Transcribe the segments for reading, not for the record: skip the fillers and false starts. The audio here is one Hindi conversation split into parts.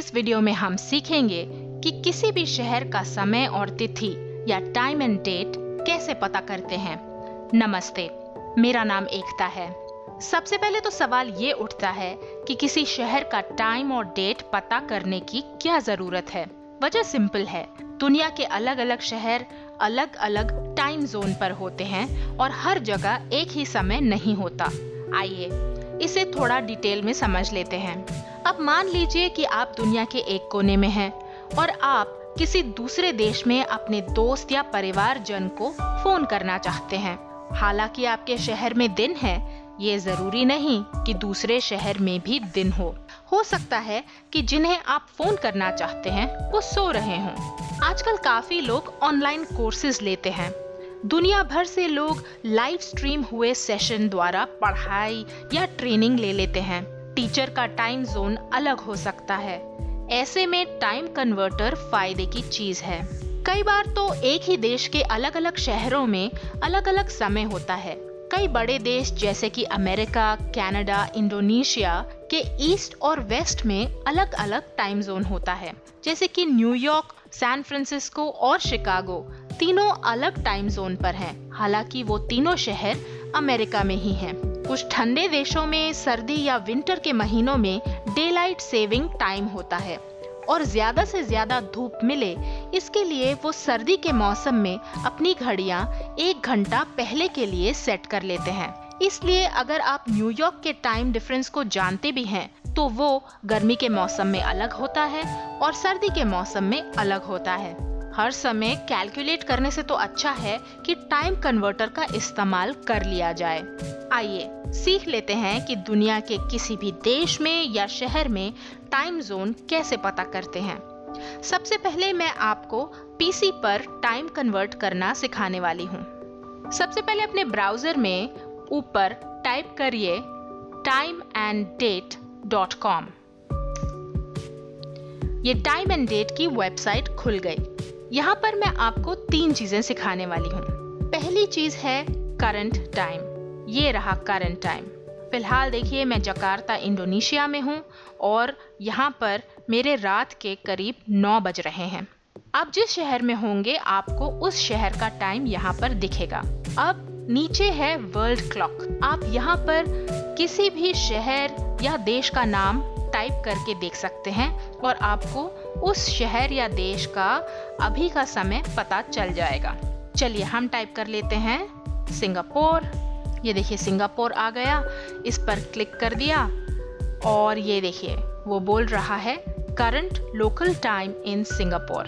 इस वीडियो में हम सीखेंगे कि किसी भी शहर का समय और तिथि या टाइम एंड डेट कैसे पता करते हैं। नमस्ते, मेरा नाम एकता है। सबसे पहले तो सवाल ये उठता है कि किसी शहर का टाइम और डेट पता करने की क्या जरूरत है। वजह सिंपल है, दुनिया के अलग अलग शहर अलग अलग टाइम जोन पर होते हैं और हर जगह एक ही समय नहीं होता। आइए इसे थोड़ा डिटेल में समझ लेते हैं। अब मान लीजिए कि आप दुनिया के एक कोने में हैं और आप किसी दूसरे देश में अपने दोस्त या परिवारजन को फोन करना चाहते हैं। हालांकि आपके शहर में दिन है, ये जरूरी नहीं कि दूसरे शहर में भी दिन हो सकता है कि जिन्हें आप फोन करना चाहते हैं वो सो रहे हों। आजकल काफी लोग ऑनलाइन कोर्सेज लेते हैं। दुनिया भर से लोग लाइव स्ट्रीम हुए सेशन द्वारा पढ़ाई या ट्रेनिंग ले लेते हैं। टीचर का टाइम जोन अलग हो सकता है। ऐसे में टाइम कन्वर्टर फायदे की चीज है। कई बार तो एक ही देश के अलग अलग शहरों में अलग अलग समय होता है। कई बड़े देश जैसे कि अमेरिका, कनाडा, इंडोनेशिया के ईस्ट और वेस्ट में अलग अलग टाइम जोन होता है। जैसे कि न्यूयॉर्क, सैन फ्रांसिस्को और शिकागो तीनों अलग टाइम जोन पर हैं। हालांकि वो तीनों शहर अमेरिका में ही हैं। कुछ ठंडे देशों में सर्दी या विंटर के महीनों में डे लाइट सेविंग टाइम होता है और ज्यादा से ज्यादा धूप मिले, इसके लिए वो सर्दी के मौसम में अपनी घड़ियां 1 घंटा पहले के लिए सेट कर लेते हैं। इसलिए अगर आप न्यूयॉर्क के टाइम डिफरेंस को जानते भी हैं तो वो गर्मी के मौसम में अलग होता है और सर्दी के मौसम में अलग होता है। हर समय कैलकुलेट करने से तो अच्छा है कि टाइम कन्वर्टर का इस्तेमाल कर लिया जाए। आइए सीख लेते हैं कि दुनिया के किसी भी देश में या शहर में टाइम जोन कैसे पता करते हैं। सबसे पहले मैं आपको पीसी पर टाइम कन्वर्ट करना सिखाने वाली हूँ। सबसे पहले अपने ब्राउजर में ऊपर टाइप करिए timeanddate.com। ये टाइम एंड डेट की वेबसाइट खुल गई। यहाँ पर मैं आपको 3 चीजें सिखाने वाली हूँ। पहली चीज है करंट टाइम। ये रहा करंट टाइम। फिलहाल देखिए मैं जकार्ता इंडोनेशिया में हूँ और यहाँ पर मेरे रात के करीब 9 बज रहे हैं। आप जिस शहर में होंगे आपको उस शहर का टाइम यहाँ पर दिखेगा। अब नीचे है वर्ल्ड क्लॉक। आप यहाँ पर किसी भी शहर या देश का नाम टाइप करके देख सकते हैं और आपको उस शहर या देश का अभी का समय पता चल जाएगा। चलिए हम टाइप कर लेते हैं सिंगापुर। ये देखिए सिंगापुर आ गया। इस पर क्लिक कर दिया और ये देखिए वो बोल रहा है current local time in Singapore.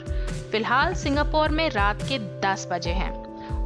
फिलहाल सिंगापुर में रात के 10 बजे हैं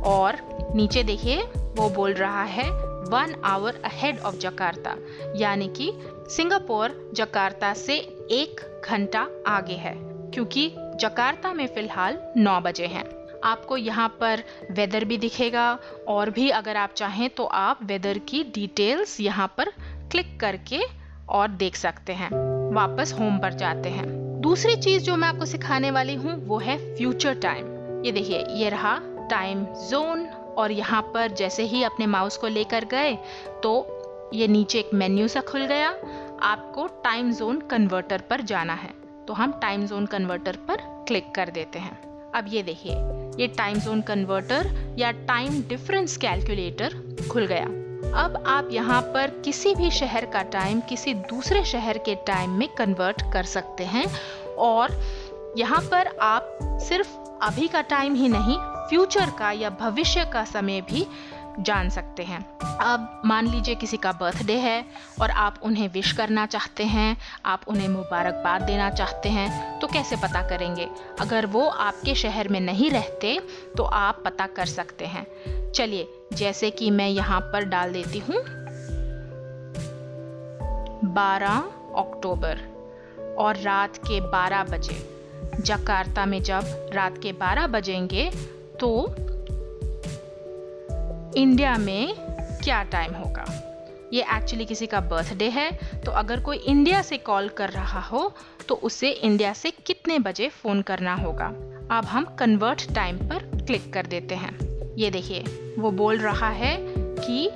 और नीचे देखिए वो बोल रहा है 1 आवर अहेड ऑफ जकार्ता, यानी कि सिंगापुर जकार्ता से 1 घंटा आगे है क्योंकि जकार्ता में फिलहाल 9 बजे हैं। आपको यहाँ पर वेदर भी दिखेगा और भी अगर आप चाहें तो आप वेदर की डिटेल्स यहाँ पर क्लिक करके और देख सकते हैं। वापस होम पर जाते हैं। दूसरी चीज जो मैं आपको सिखाने वाली हूँ वो है फ्यूचर टाइम। ये देखिए ये रहा टाइम जोन और यहाँ पर जैसे ही अपने माउस को लेकर गए तो ये नीचे एक मेन्यू सा खुल गया। आपको टाइम जोन कन्वर्टर पर जाना है तो हम टाइम जोन कन्वर्टर पर क्लिक कर देते हैं। अब ये देखिए ये टाइम जोन कन्वर्टर या टाइम डिफरेंस कैलकुलेटर खुल गया। अब आप यहाँ पर किसी भी शहर का टाइम किसी दूसरे शहर के टाइम में कन्वर्ट कर सकते हैं और यहाँ पर आप सिर्फ अभी का टाइम ही नहीं, फ्यूचर का या भविष्य का समय भी जान सकते हैं। अब मान लीजिए किसी का बर्थडे है और आप उन्हें विश करना चाहते हैं, आप उन्हें मुबारकबाद देना चाहते हैं, तो कैसे पता करेंगे? अगर वो आपके शहर में नहीं रहते तो आप पता कर सकते हैं। चलिए जैसे कि मैं यहाँ पर डाल देती हूँ 12 अक्टूबर और रात के 12 बजे। जकार्ता में जब रात के 12 बजेंगे तो इंडिया में क्या टाइम होगा? ये एक्चुअली किसी का बर्थडे है तो अगर कोई इंडिया से कॉल कर रहा हो तो उसे इंडिया से कितने बजे फोन करना होगा? अब हम कन्वर्ट टाइम पर क्लिक कर देते हैं। ये देखिए वो बोल रहा है कि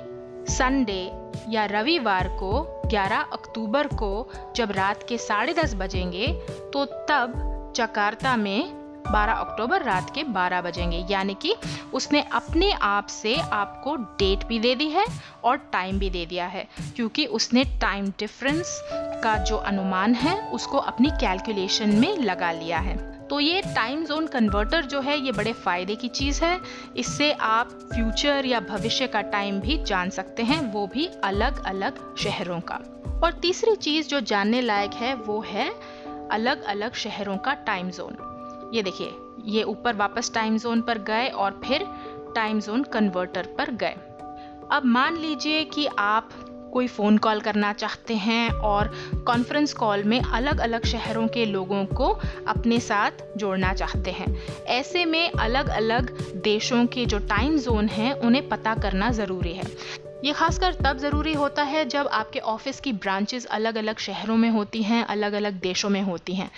संडे या रविवार को 11 अक्टूबर को जब रात के 10:30 बजेंगे तो तब जकार्ता में 12 अक्टूबर रात के 12 बजेंगे। यानी कि उसने अपने आप से आपको डेट भी दे दी है और टाइम भी दे दिया है, क्योंकि उसने टाइम डिफरेंस का जो अनुमान है उसको अपनी कैलकुलेशन में लगा लिया है। तो ये टाइम जोन कन्वर्टर जो है ये बड़े फ़ायदे की चीज़ है। इससे आप फ्यूचर या भविष्य का टाइम भी जान सकते हैं, वो भी अलग अलग शहरों का। और तीसरी चीज़ जो जानने लायक है वो है अलग अलग शहरों का टाइम जोन। ये देखिए, ये ऊपर वापस टाइम जोन पर गए और फिर टाइम जोन कन्वर्टर पर गए। अब मान लीजिए कि आप कोई फ़ोन कॉल करना चाहते हैं और कॉन्फ्रेंस कॉल में अलग अलग शहरों के लोगों को अपने साथ जोड़ना चाहते हैं। ऐसे में अलग अलग देशों के जो टाइम जोन हैं उन्हें पता करना ज़रूरी है। ये खासकर तब ज़रूरी होता है जब आपके ऑफिस की ब्रांचेस अलग अलग शहरों में होती हैं, अलग अलग देशों में होती हैं।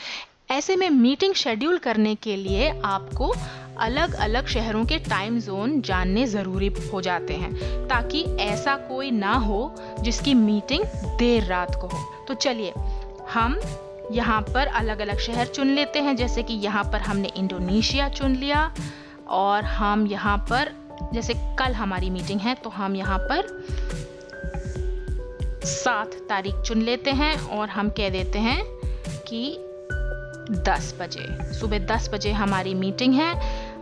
ऐसे में मीटिंग शेड्यूल करने के लिए आपको अलग अलग शहरों के टाइम जोन जानने ज़रूरी हो जाते हैं, ताकि ऐसा कोई ना हो जिसकी मीटिंग देर रात को हो। तो चलिए हम यहाँ पर अलग अलग शहर चुन लेते हैं। जैसे कि यहाँ पर हमने इंडोनेशिया चुन लिया और हम यहाँ पर, जैसे कल हमारी मीटिंग है तो हम यहाँ पर 7 तारीख चुन लेते हैं और हम कह देते हैं कि 10 बजे, सुबह 10 बजे हमारी मीटिंग है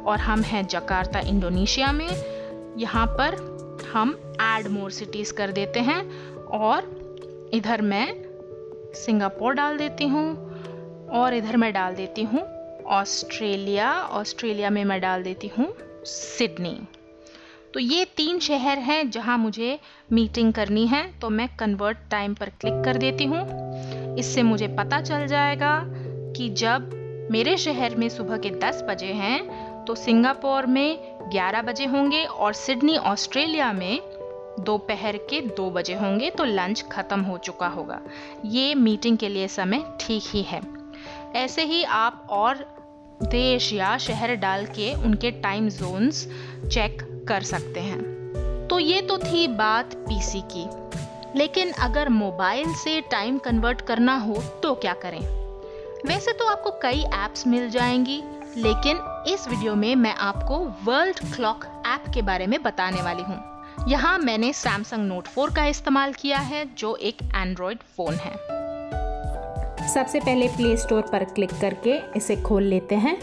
और हम हैं जकार्ता इंडोनेशिया में। यहाँ पर हम ऐड मोर सिटीज़ कर देते हैं और इधर मैं सिंगापुर डाल देती हूँ और इधर मैं डाल देती हूँ ऑस्ट्रेलिया में मैं डाल देती हूँ सिडनी। तो ये 3 शहर हैं जहाँ मुझे मीटिंग करनी है। तो मैं कन्वर्ट टाइम पर क्लिक कर देती हूँ। इससे मुझे पता चल जाएगा कि जब मेरे शहर में सुबह के 10 बजे हैं तो सिंगापुर में 11 बजे होंगे और सिडनी ऑस्ट्रेलिया में दोपहर के 2 बजे होंगे। तो लंच ख़त्म हो चुका होगा। ये मीटिंग के लिए समय ठीक ही है। ऐसे ही आप और देश या शहर डाल के उनके टाइम जोन्स चेक कर सकते हैं। तो ये तो थी बात पीसी की, लेकिन अगर मोबाइल से टाइम कन्वर्ट करना हो तो क्या करें? वैसे तो आपको कई ऐप्स मिल जाएंगी, लेकिन इस वीडियो में मैं आपको वर्ल्ड क्लॉक ऐप के बारे में बताने वाली हूँ। यहाँ मैंने सैमसंग नोट 4 का इस्तेमाल किया है, जो एक एंड्रॉयड फ़ोन है। सबसे पहले प्ले स्टोर पर क्लिक करके इसे खोल लेते हैं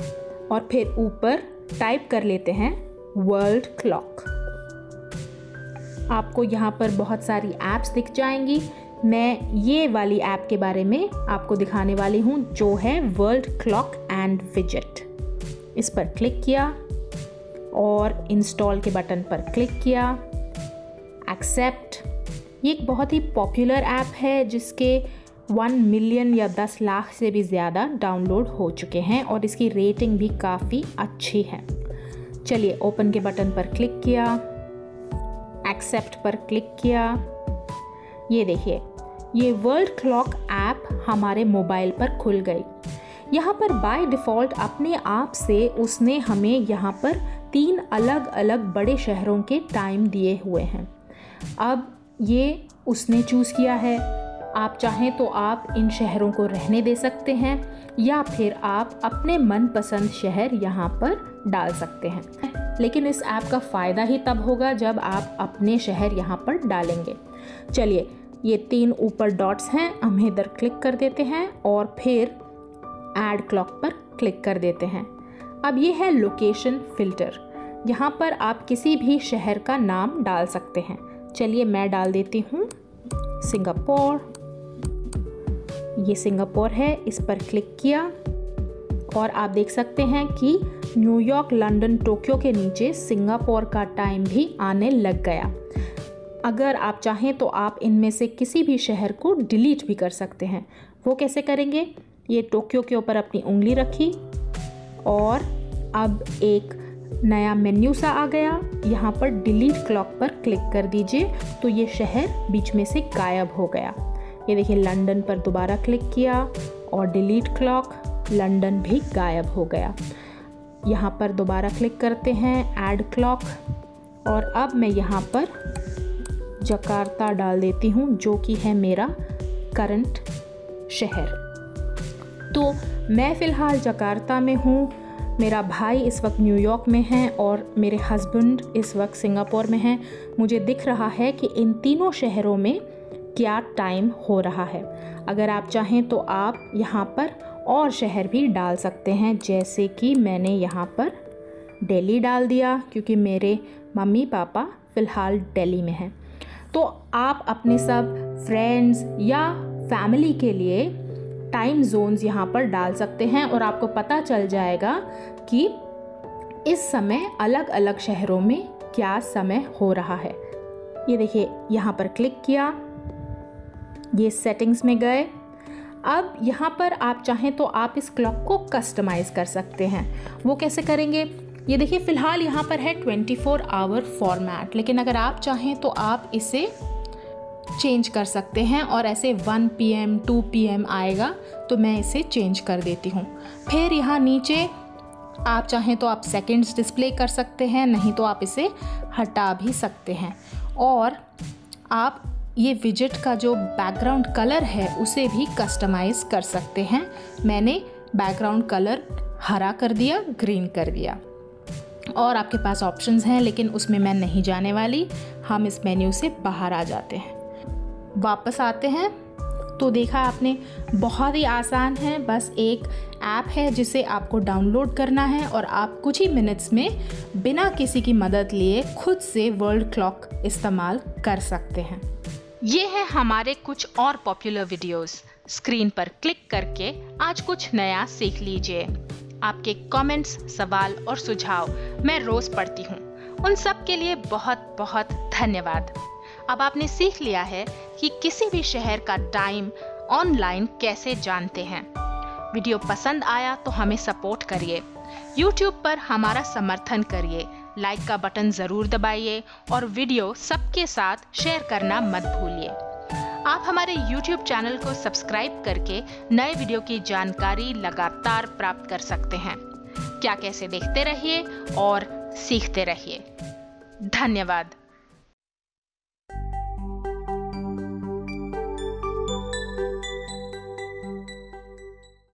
और फिर ऊपर टाइप कर लेते हैं वर्ल्ड क्लॉक। आपको यहाँ पर बहुत सारी ऐप्स दिख जाएंगी। मैं ये वाली ऐप के बारे में आपको दिखाने वाली हूँ, जो है वर्ल्ड क्लॉक एंड विजेट। इस पर क्लिक किया और इंस्टॉल के बटन पर क्लिक किया, एक्सेप्ट। ये एक बहुत ही पॉपुलर ऐप है जिसके 1 मिलियन या 10 लाख से भी ज़्यादा डाउनलोड हो चुके हैं और इसकी रेटिंग भी काफ़ी अच्छी है। चलिए ओपन के बटन पर क्लिक किया, एक्सेप्ट पर क्लिक किया। ये देखिए, ये वर्ल्ड क्लॉक ऐप हमारे मोबाइल पर खुल गई। यहाँ पर बाय डिफ़ॉल्ट अपने आप से उसने हमें यहाँ पर 3 अलग अलग बड़े शहरों के टाइम दिए हुए हैं। अब ये उसने चूज़ किया है। आप चाहें तो आप इन शहरों को रहने दे सकते हैं या फिर आप अपने मनपसंद शहर यहाँ पर डाल सकते हैं। लेकिन इस ऐप का फ़ायदा ही तब होगा जब आप अपने शहर यहाँ पर डालेंगे। चलिए, ये 3 ऊपर डॉट्स हैं, हम इधर क्लिक कर देते हैं और फिर ऐड क्लॉक पर क्लिक कर देते हैं। अब ये है लोकेशन फ़िल्टर। यहाँ पर आप किसी भी शहर का नाम डाल सकते हैं। चलिए मैं डाल देती हूँ सिंगापुर। ये सिंगापुर है, इस पर क्लिक किया और आप देख सकते हैं कि न्यूयॉर्क, लंदन, टोक्यो के नीचे सिंगापुर का टाइम भी आने लग गया। अगर आप चाहें तो आप इनमें से किसी भी शहर को डिलीट भी कर सकते हैं। वो कैसे करेंगे? ये टोक्यो के ऊपर अपनी उंगली रखी और अब एक नया मेन्यू सा आ गया। यहाँ पर डिलीट क्लॉक पर क्लिक कर दीजिए तो ये शहर बीच में से गायब हो गया। ये देखिए, लंदन पर दोबारा क्लिक किया और डिलीट क्लॉक, लंदन भी गायब हो गया। यहाँ पर दोबारा क्लिक करते हैं ऐड क्लॉक और अब मैं यहाँ पर जकार्ता डाल देती हूँ, जो कि है मेरा करंट शहर। तो मैं फ़िलहाल जकार्ता में हूँ, मेरा भाई इस वक्त न्यूयॉर्क में है और मेरे हस्बैंड इस वक्त सिंगापुर में हैं। मुझे दिख रहा है कि इन तीनों शहरों में क्या टाइम हो रहा है। अगर आप चाहें तो आप यहाँ पर और शहर भी डाल सकते हैं, जैसे कि मैंने यहाँ पर दिल्ली डाल दिया क्योंकि मेरे मम्मी पापा फ़िलहाल दिल्ली में हैं। तो आप अपने सब फ्रेंड्स या फैमिली के लिए टाइम जोन्स यहाँ पर डाल सकते हैं और आपको पता चल जाएगा कि इस समय अलग अलग शहरों में क्या समय हो रहा है। ये देखिए, यहाँ पर क्लिक किया, ये सेटिंग्स में गए। अब यहाँ पर आप चाहें तो आप इस क्लॉक को कस्टमाइज़ कर सकते हैं। वो कैसे करेंगे? ये देखिए, फ़िलहाल यहाँ पर है 24 आवर फॉर्मेट, लेकिन अगर आप चाहें तो आप इसे चेंज कर सकते हैं और ऐसे 1 PM 2 PM आएगा, तो मैं इसे चेंज कर देती हूँ। फिर यहाँ नीचे आप चाहें तो आप सेकंड्स डिस्प्ले कर सकते हैं, नहीं तो आप इसे हटा भी सकते हैं। और आप ये विजेट का जो बैकग्राउंड कलर है उसे भी कस्टमाइज़ कर सकते हैं। मैंने बैकग्राउंड कलर हरा कर दिया, ग्रीन कर दिया। और आपके पास ऑप्शंस हैं, लेकिन उसमें मैं नहीं जाने वाली। हम इस मेन्यू से बाहर आ जाते हैं, वापस आते हैं। तो देखा आपने, बहुत ही आसान है। बस एक ऐप है जिसे आपको डाउनलोड करना है और आप कुछ ही मिनट्स में बिना किसी की मदद लिए खुद से वर्ल्ड क्लॉक इस्तेमाल कर सकते हैं। ये है हमारे कुछ और पॉपुलर वीडियोस। स्क्रीन पर क्लिक करके आज कुछ नया सीख लीजिए। आपके कमेंट्स, सवाल और सुझाव मैं रोज पढ़ती हूँ। उन सब के लिए बहुत बहुत धन्यवाद। अब आपने सीख लिया है कि किसी भी शहर का टाइम ऑनलाइन कैसे जानते हैं। वीडियो पसंद आया तो हमें सपोर्ट करिए, YouTube पर हमारा समर्थन करिए, लाइक का बटन जरूर दबाइए और वीडियो सबके साथ शेयर करना मत भूलिए। आप हमारे YouTube चैनल को सब्सक्राइब करके नए वीडियो की जानकारी लगातार प्राप्त कर सकते हैं। क्या कैसे देखते रहिए और सीखते रहिए। धन्यवाद।